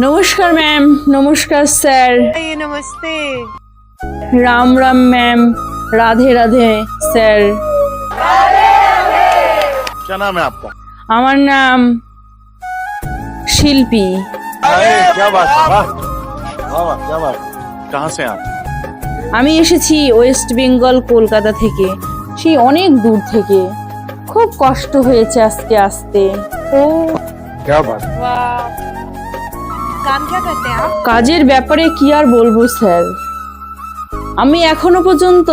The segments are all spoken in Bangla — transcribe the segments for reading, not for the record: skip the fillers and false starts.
नमस्कार मैम, नमस्कार सर। नमस्ते। Ram Ram ma'am, Radhe Radhe sir. क्या नाम है आपका? আমার নাম শিল্পী। अरे क्या बात है, वाह वाह वाह, क्या बात। कहाँ से आप? আমি এসেছি ওয়েস্ট বেঙ্গল কলকাতা থেকে, সেই অনেক দূর থেকে। খুব কষ্ট হয়েছে আজকে আসতে। क्या बात। काम क्या करते हैं आप? কাজের ব্যাপারে কি আর বলবো স্যার, আমি এখনো পর্যন্ত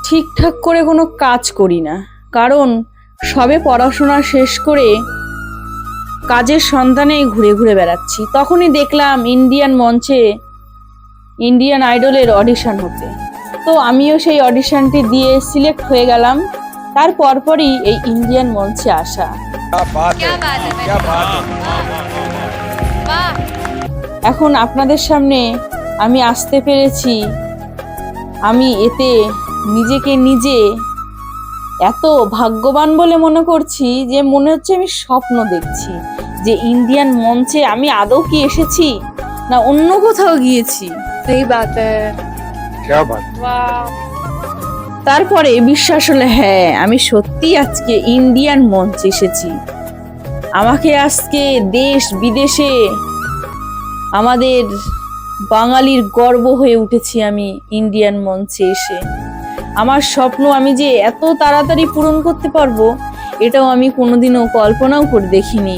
ঠিকঠাক করে কোনো কাজ করি না, কারণ সবে পড়াশোনা শেষ করে কাজের সন্ধানেই ঘুরে ঘুরে বেড়াচ্ছি। তখনই দেখলাম ইন্ডিয়ান মঞ্চে ইন্ডিয়ান আইডলের অডিশন হতে, তো আমিও সেই অডিশনটি দিয়ে সিলেক্ট হয়ে গেলাম। তার পরপরই এই ইন্ডিয়ান মঞ্চে আসা। এখন আপনাদের সামনে আমি আসতে পেরেছি, আমি এতে নিজেকে নিজে এত ভাগ্যবান বলে মনে করছি যে মনে হচ্ছে আমি স্বপ্ন দেখছি, যে ইন্ডিয়ান মঞ্চে আমি আদৌ কি এসেছি না অন্য কোথাও গিয়েছি। सही बात है। क्या बात। তারপরে বিশ্বাস হলো হ্যাঁ আমি সত্যি আজকে ইন্ডিয়ান মঞ্চে এসেছি। আমাকে আজকে দেশ বিদেশে আমাদের বাঙালির গর্ব হয়ে উঠেছি আমি ইন্ডিয়ান মঞ্চে এসে। আমার স্বপ্ন আমি যে এত তাড়াতাড়ি পূরণ করতে পারবো এটাও আমি কোনোদিনও কল্পনাও করে দেখিনি।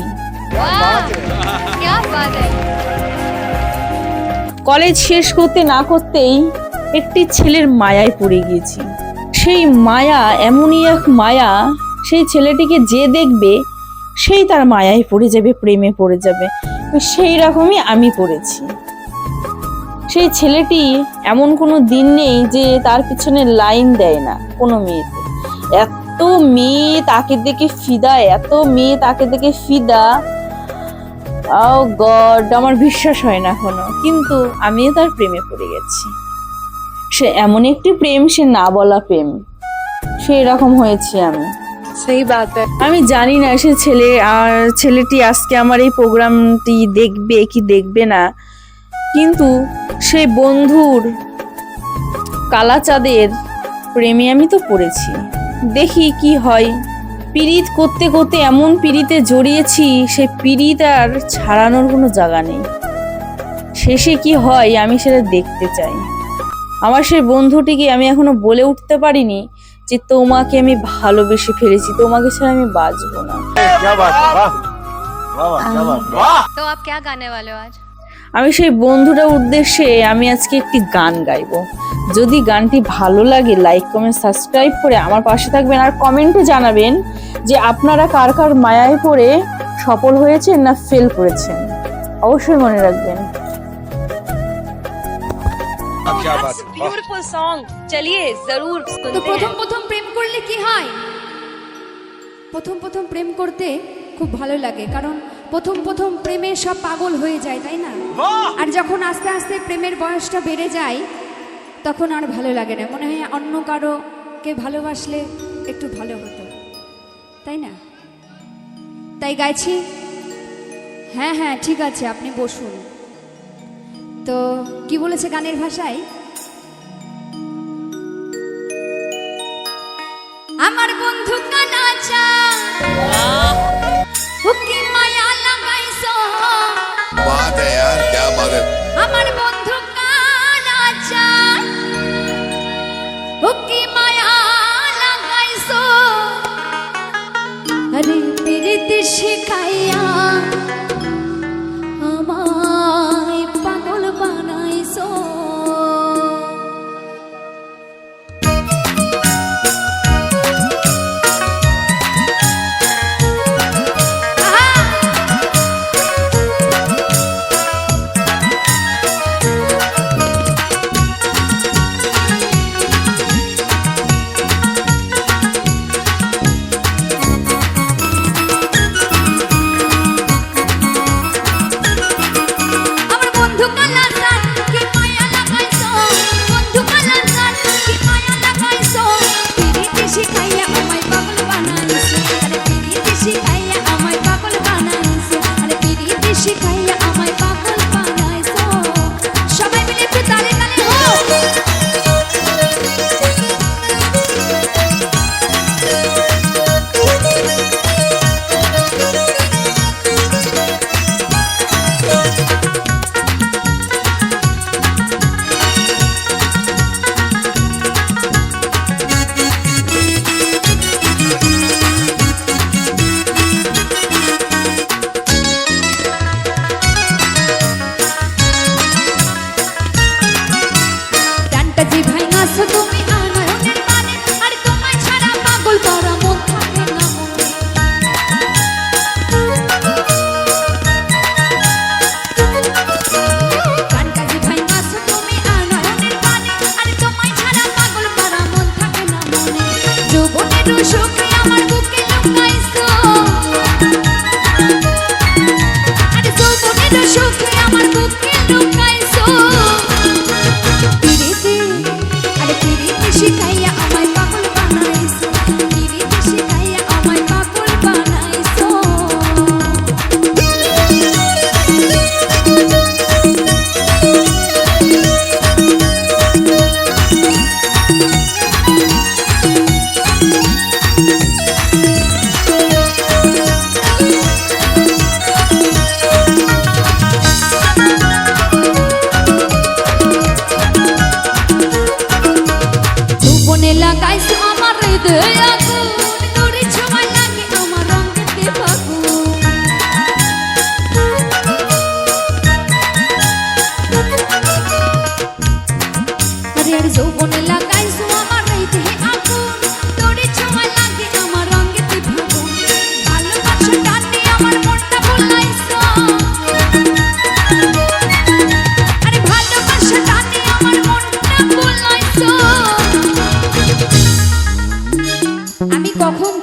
কলেজ শেষ করতে না করতেই একটি ছেলের মায়ায় পড়ে গিয়েছি। সেই মায়া এমনই এক মায়া, সেই ছেলেটিকে যে দেখবে সেই তার মায়ায় পড়ে যাবে, প্রেমে পড়ে যাবে। সেই রকমই আমি পড়েছি। সেই ছেলেটি এমন কোনো দিন নেই যে তার পিছনে লাইন দেয় না কোনো মেয়েতে। এত মেয়ে তাকে দেখে ফিদা, এত মেয়ে তাকে দেখে ফিদা, ও গড, আমার বিশ্বাস হয় না এখনো, কিন্তু আমিও তার প্রেমে পড়ে গেছি। সে এমন একটি প্রেম, সে না বলা প্রেম, সে এরকম হয়েছি আমি। सही बात है। আমি জানি না সে ছেলেটি আজকে আমার এই প্রোগ্রামটি দেখবে কি দেখবে না, কিন্তু সেই বন্ধুর কালাচাঁদের প্রেমে আমি তো পড়েছি। দেখি কি হয়। পীড়িত করতে করতে এমন পীড়িতে জড়িয়েছি, সে পীড়িত আর ছাড়ানোর কোনো জায়গা নেই। শেষে কি হয় আমি সেটা দেখতে চাই। আমার সেই বন্ধুটিকে আমি এখনো বলে উঠতে পারিনি যে তোমাকে আমি ভালোবেসে ফেলেছি, তোমাকে ছাড়া আমি বাঁচবো না। क्या बात, वाह वाह वाह, क्या बात। वाह। तो आप क्या गाने वाले हो आज? আমি সেই বন্ধুটার উদ্দেশ্যে আমি আজকে একটি গান গাইবো। যদি গানটি ভালো লাগে লাইক কমেন্ট সাবস্ক্রাইব করে আমার পাশে থাকবেন, আর কমেন্টে জানাবেন যে আপনারা কার কার মায়ায় পড়ে সফল হয়েছেন না ফেল করেছেন, অবশ্যই মনে রাখবেন। क्या बात, वाह। ब्यूटीफुल सॉन्ग, चलिए जरूर তো सुनते প্রথম हैं। প্রথম প্রেম করলে কি হয়? প্রথম প্রথম প্রেম করতে খুব ভালো লাগে, কারণ প্রথম প্রথম প্রেমে সব পাগল হয়ে যায়, তাই না? আর যখন আস্তে আস্তে প্রেমের বয়সটা বেড়ে যায় তখন আর ভালো লাগে না, মনে হয় অন্য কারোকে ভালোবাসলে একটু ভালো হতো, তাই না? তাই গাইছি। হ্যাঁ হ্যাঁ ঠিক আছে, আপনি বসুন। তো কি বলেছে গানের ভাষায়? আমার বন্ধু কানাচা হুকি মায়া লাগাইছো। बात है यार, क्या बात है। আমার বন্ধু কানাচা হুকি মায়া লাগাইছো। আরে পিরিতি শিখাইয়া আমায় পাগল বানাইছো।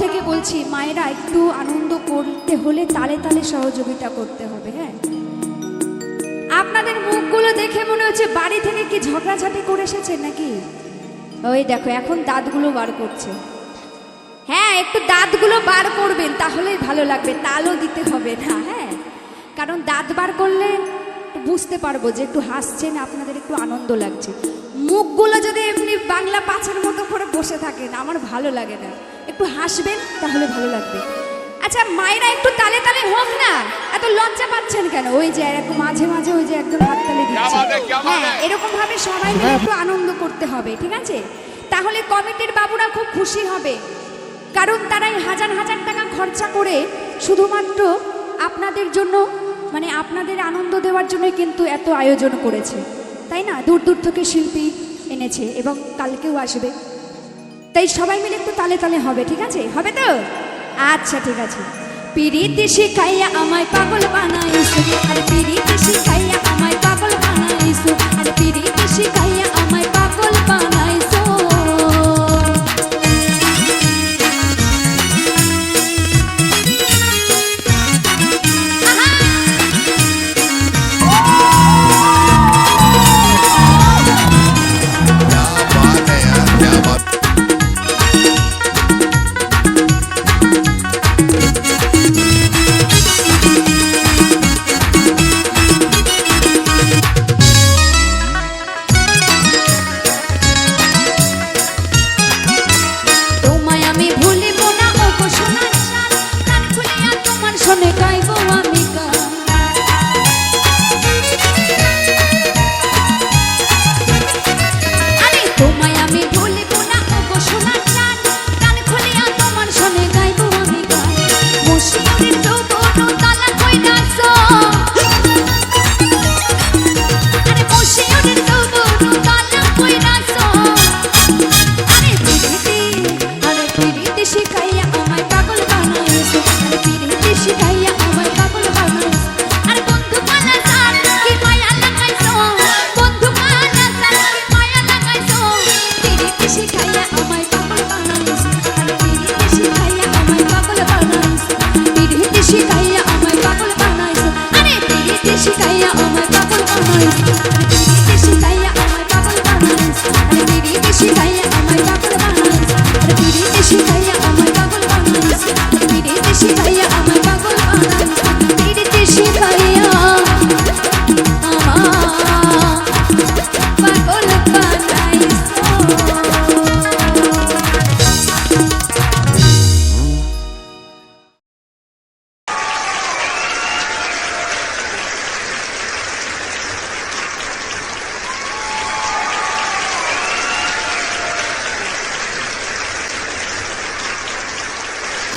থেকে বলছি মায়েরা একটু আনন্দ করতে হলে তালে তালে সহযোগিতা করতে হবে। হ্যাঁ, আপনাদের মুখগুলো দেখে মনে হচ্ছে বাড়ি থেকে কি ঝগড়াঝাটি করে এসেছেন নাকি? ওই দেখো এখন দাঁতগুলো বার করছে। হ্যাঁ, একটু দাঁতগুলো বার করবেন, তাহলেই ভালো লাগবে, তালও দিতে হবে না। হ্যাঁ, কারণ দাঁত বার করলে একটু বুঝতে পারবো যে একটু হাসছেন, আপনাদের একটু আনন্দ লাগছে। মুখগুলো যদি এমনি বাংলা পাঁচের মতো করে বসে থাকেন আমার ভালো লাগে না, একটু হাসবেন তাহলে ভালো লাগবে। আচ্ছা মায়েরা একটু তালে তালে হোক না, এত লজ্জা পাচ্ছেন কেন? ওই যে একটু মাঝে মাঝে ওই যে একজন হাত তালে দিচ্ছে। হ্যাঁ, এরকম ভাবে সবাই মিলে একটু আনন্দ করতে হবে, ঠিক আছে? তাহলে কমিটির বাবুরা খুব খুশি হবে, কারণ তারাই হাজার হাজার টাকা খরচা করে শুধুমাত্র আপনাদের জন্য, মানে আপনাদের আনন্দ দেওয়ার জন্য কিন্তু এত আয়োজন করেছে, তাই না? দূর দূর থেকে শিল্পী এনেছে এবং কালকেও আসবে, তাই সবাই মিলে একটু তালে তালে হবে, ঠিক আছে? হবে তো? আচ্ছা ঠিক আছে। পিরিতি শিখাইয়া আমায় পাগল বানাইছো, আর পিরিতি শিখাইয়া আমায় পাগল বানাইছো, আর পিরিতি শিখাইয়া আমায় পাগল বানাইছো। क्या बात है यार, क्या बात। তোমায় আমি ভুলিব না ও গো সোনার শাল, কান খুলিয়া তোমার শোনে গাইব আমি গান। আরে তোমায় আমি ভুলিব না ও গো সোনার শাল, কান খুলিয়া তোমার শোনে গাইব আমি গান। মুশকিলের যৌবন তালা কইরাছো, আরে মুশকিলের যৌবন তালা কইরাছো। আরে পিরিতি শিখাইয়া আমায় পাগল বানাইছো, আরে পিরিতি শিখাইয়া আমায় পাগল বানাইছো। আরে বন্ধু কালা সার কি মায়া লাগাইছো, বন্ধু কালা সার কি মায়া লাগাইছো। পিরিতি শিখাইয়া আমায় পাগল বানাইছো, আরে পিরিতি শিখাইয়া আমায় পাগল বানাইছো। পিরিতি শিখাইয়া আমায় পাগল বানাইছো, আরে পিরিতি শিখাইয়া আমায় পাগল বানাইছো। পিরিতি শিখাইয়া আমায় পাগল বানাইছো, আরে পিরিতি শিখাইয়া আমায় পাগল বানাইছো। আরে পিরিতি শিখাইয়া আমায় পাগল বানাইছো, আরে পিরিতি শিখাইয়া আমায় পাগল বানাইছো। পিরিতি শিখাইয়া আমায় পাগল বানাইছো।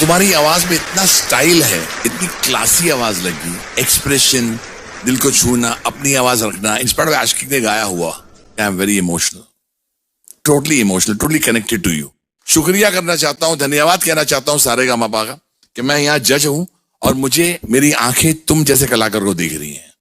तुम्हारी आवाज में इतना स्टाइल है, इतनी क्लासी आवाज लगी, एक्सप्रेशन, दिल को छूना, अपनी आवाज रखना, इंस्पायर्ड बाय आशिकी ने गाया हुआ। I am very emotional, totally connected to you. शुक्रिया करना चाहता हूं, धन्यवाद कहना चाहता हूं सारेगामापा का कि मैं यहाँ जज हूं और मुझे मेरी आंखें तुम जैसे कलाकार को देख रही हैं।